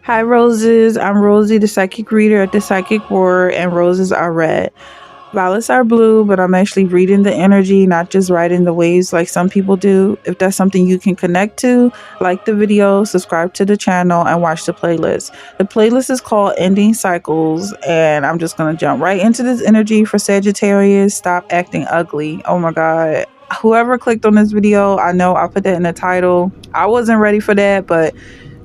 Hi, roses. I'm Rosie, the psychic reader at the Psychic War, and roses are red. Violets are blue, but I'm actually reading the energy, not just riding the waves like some people do. If that's something you can connect to, like the video, subscribe to the channel, and watch the playlist. The playlist is called Ending Cycles, and I'm just going to jump right into this energy for Sagittarius. Stop acting ugly. Oh my God. Whoever clicked on this video, I know I put that in the title. I wasn't ready for that, but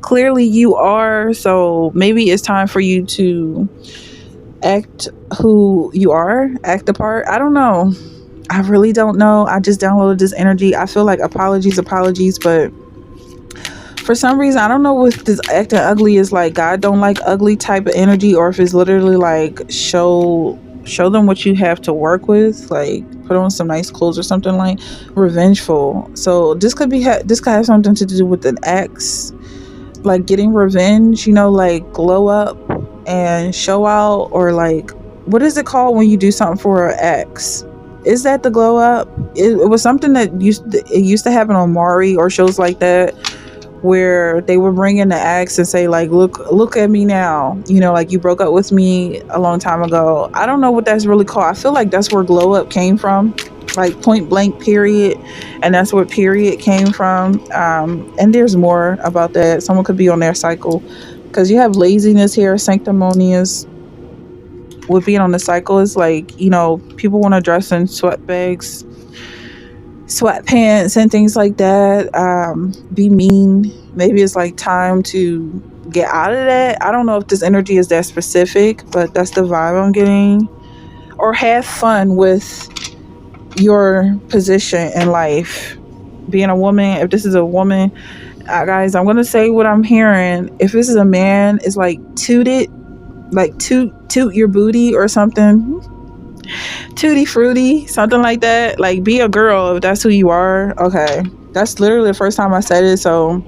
clearly you are. So maybe it's time for you to act who you are, act the part. I don't know. I really don't know. I just downloaded this energy. I feel like apologies, but for some reason, I don't know if this acting ugly is like God don't like ugly type of energy, or if it's literally like show them what you have to work with, like put on some nice clothes or something, like revengeful. So this could be this could have something to do with an ex, like getting revenge, like glow up and show out, or like, what is it called when you do something for an ex? Is that the glow up? It was something that used to happen on Maury or shows like that, where they would bring in the ex and say like, look at me now, like you broke up with me a long time ago. I don't know what that's really called. I feel like that's where glow up came from, like point blank period, and that's where period came from. And there's more about that. Someone could be on their cycle, because you have laziness here, sanctimonious. With being on the cycle is like, people want to dress in sweatpants and things like that, be mean. Maybe it's like time to get out of that. I don't know if this energy is that specific, but that's the vibe I'm getting. Or have fun with your position in life, being a woman. If this is a woman, guys, I'm gonna say what I'm hearing. If this is a man, it's like toot it, like toot your booty or something, tutti fruity, something like that. Like, be a girl if that's who you are. Okay, that's literally the first time I said it, so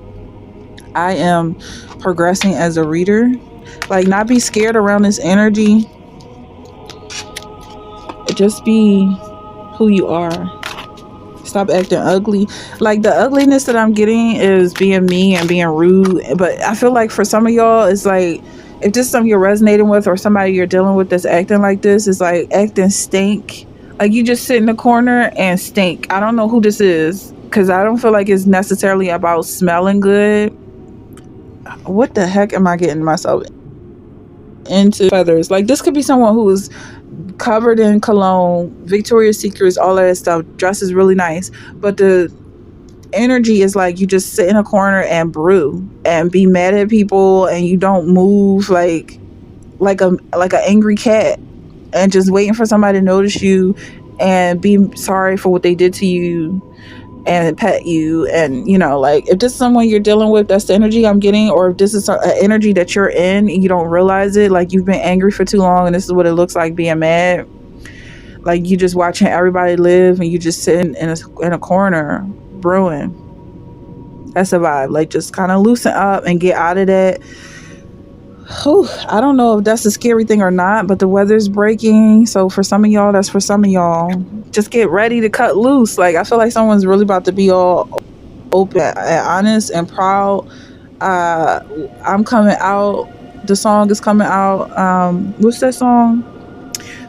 I am progressing as a reader. Like, not be scared around this energy. Just be who you are. Stop acting ugly. Like, the ugliness that I'm getting is being mean and being rude. But I feel like for some of y'all, it's like, if this is something you're resonating with, or somebody you're dealing with that's acting like this, is like acting stink. Like, you just sit in the corner and stink. I don't know who this is, because I don't feel like it's necessarily about smelling good. What the heck am I getting myself into? Feathers. Like, this could be someone who is covered in cologne, Victoria's Secrets, all that stuff, dresses really nice, but the energy is like you just sit in a corner and brew and be mad at people, and you don't move, like an angry cat, and just waiting for somebody to notice you and be sorry for what they did to you and pet you. And like, if this is someone you're dealing with, that's the energy I'm getting. Or if this is an energy that you're in and you don't realize it, like you've been angry for too long and this is what it looks like being mad, like you just watching everybody live and you just sitting in a corner brewing. That's a vibe. Like, just kind of loosen up and get out of that. Whew, I don't know if that's a scary thing or not, but the weather's breaking, so for some of y'all, that's for some of y'all. Just get ready to cut loose. Like, I feel like someone's really about to be all open and honest and proud. I'm coming out. The song is coming out. What's that song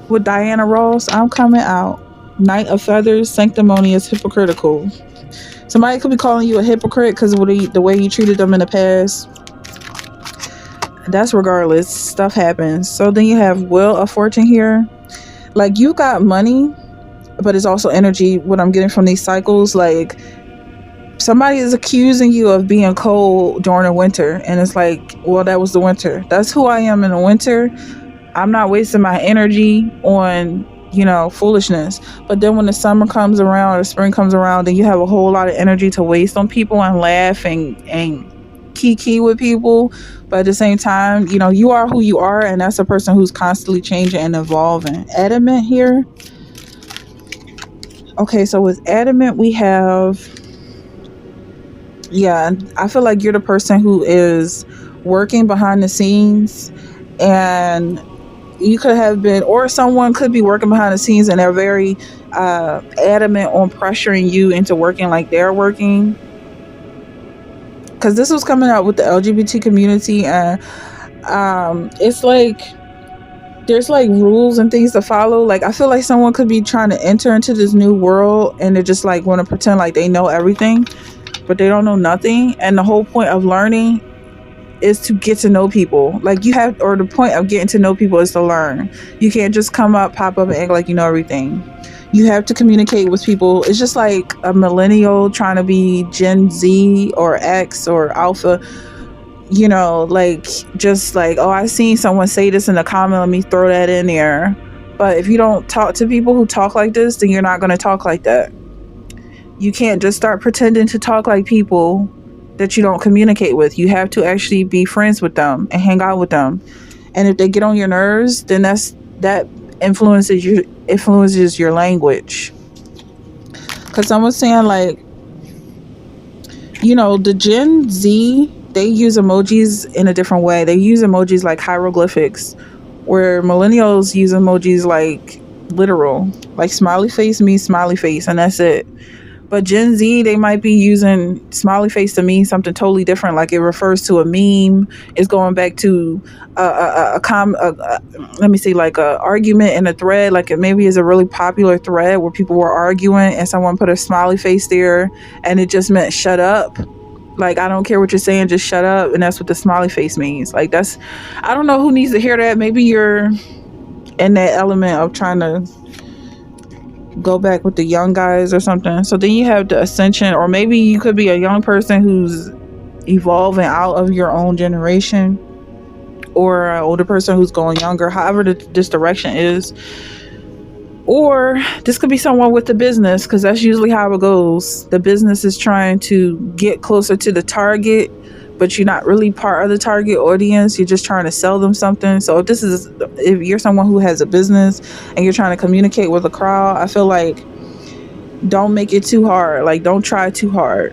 with Diana Ross? I'm coming out. Knight of Feathers, sanctimonious, hypocritical. Somebody could be calling you a hypocrite because of the way you treated them in the past. That's regardless. Stuff happens. So then you have Wheel of Fortune here. Like, you got money, but it's also energy. What I'm getting from these cycles, like, somebody is accusing you of being cold during the winter, and it's like, well, that was the winter. That's who I am in the winter. I'm not wasting my energy on foolishness. But then when the summer comes around or spring comes around, then you have a whole lot of energy to waste on people and laugh and kiki with people. But at the same time, you are who you are, and that's a person who's constantly changing and evolving. Adamant here. Okay, so with adamant, we have, I feel like you're the person who is working behind the scenes, and you could have been, or someone could be working behind the scenes and they're very adamant on pressuring you into working like they're working. because this was coming out with the LGBT community, and it's like there's like rules and things to follow. Like I feel like someone could be trying to enter into this new world and they just like want to pretend like they know everything, but they don't know nothing. And the whole point of learning is to get to know people. Like you have, or the point of getting to know people is to learn. You can't just come up, pop up, and act like you know everything. You have to communicate with people. It's just like a millennial trying to be Gen Z or X or Alpha. You know, like just like, oh, I seen someone say this in the comment, let me throw that in there. But if you don't talk to people who talk like this, then you're not going to talk like that. You can't just start pretending to talk like people that you don't communicate with. You have to actually be friends with them and hang out with them. And if they get on your nerves, then that influences your language. Because someone's saying like, you know, the Gen Z, they use emojis in a different way. They use emojis like hieroglyphics, where millennials use emojis like literal, like smiley face means smiley face, and that's it. But Gen Z, they might be using smiley face to mean something totally different. Like it refers to a meme. It's going back to let me see, like a argument in a thread. Like it maybe is a really popular thread where people were arguing and someone put a smiley face there, and it just meant shut up. Like, I don't care what you're saying, just shut up. And that's what the smiley face means. Like I don't know who needs to hear that. Maybe you're in that element of trying to go back with the young guys or something. So then you have the ascension, or maybe you could be a young person who's evolving out of your own generation, or an older person who's going younger, however this direction is. Or this could be someone with the business, because that's usually how it goes. The business is trying to get closer to the target, but you're not really part of the target audience. You're just trying to sell them something. So if you're someone who has a business and you're trying to communicate with a crowd, I feel like don't make it too hard. Like don't try too hard.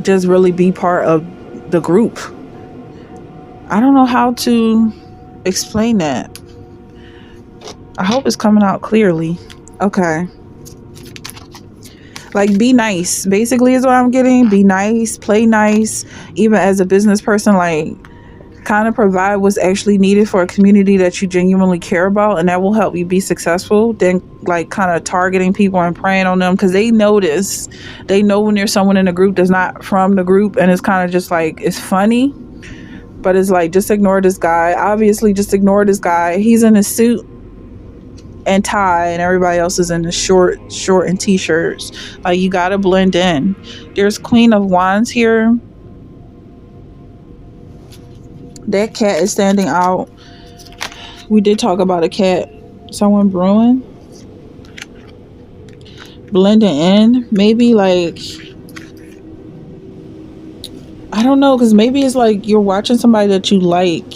Just really be part of the group. I don't know how to explain that. I hope it's coming out clearly. Okay. Like, be nice, basically, is what I'm getting. Be nice, play nice, even as a business person. Like, kind of provide what's actually needed for a community that you genuinely care about, and that will help you be successful. Then, like, kind of targeting people and preying on them, because they notice. They know when there's someone in the group that's not from the group, and it's kind of just like, it's funny, but it's like, just ignore this guy. Obviously, just ignore this guy. He's in a suit and tie, and everybody else is in the short and t-shirts. Like, you gotta blend in. There's Queen of Wands here. That cat is standing out. We did talk about a cat. Someone brewing, blending in. Maybe like, I don't know, because maybe it's like you're watching somebody that you like.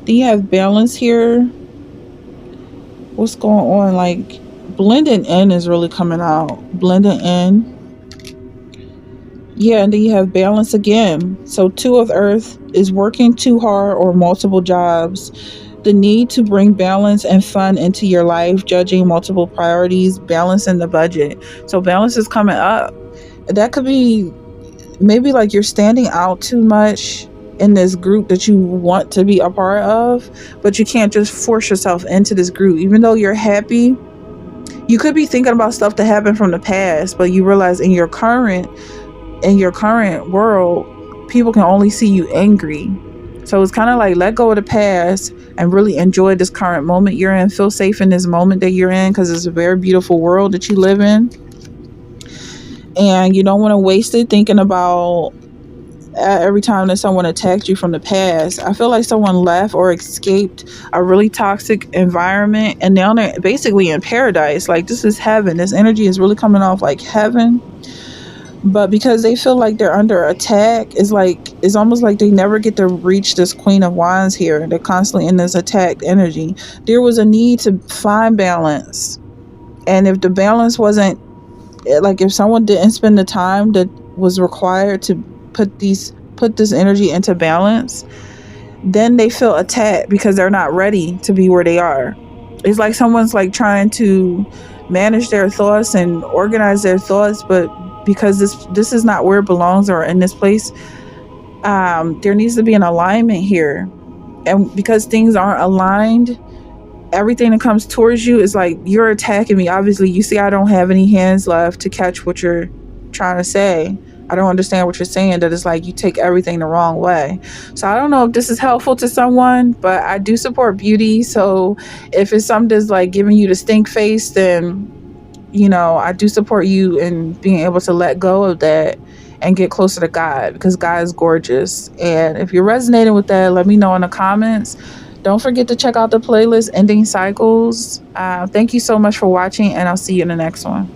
Then you have balance here. What's going on? Like, blending in is really coming out. Blending in. Yeah, and then you have balance again. So 2 of Earth is working too hard or multiple jobs. The need to bring balance and fun into your life. Judging multiple priorities. Balance in the budget. So balance is coming up. That could be maybe like you're standing out too much in this group that you want to be a part of, but you can't just force yourself into this group. Even though you're happy, you could be thinking about stuff that happened from the past, but you realize in your current world, people can only see you angry. So it's kind of like, let go of the past and really enjoy this current moment you're in. Feel safe in this moment that you're in, because it's a very beautiful world that you live in, and you don't want to waste it thinking about every time that someone attacked you from the past. I feel like someone left or escaped a really toxic environment, and now they're basically in paradise. Like, this is heaven. This energy is really coming off like heaven. But because they feel like they're under attack, it's almost like they never get to reach this Queen of Wands here. They're constantly in this attacked energy. There was a need to find balance. And if the balance wasn't, like, if someone didn't spend the time that was required to put this energy into balance, then they feel attacked because they're not ready to be where they are. It's like someone's like trying to manage their thoughts and organize their thoughts, but because this is not where it belongs or in this place. There needs to be an alignment here, and because things aren't aligned, everything that comes towards you is like you're attacking me. Obviously, you see I don't have any hands left to catch what you're trying to say. I don't understand what you're saying. That it's like you take everything the wrong way. So I don't know if this is helpful to someone, but I do support beauty. So if it's something that's like giving you the stink face, then I do support you in being able to let go of that and get closer to God, because God is gorgeous. And if you're resonating with that, let me know in the comments. Don't forget to check out the playlist Ending Cycles. Thank you so much for watching, and I'll see you in the next one.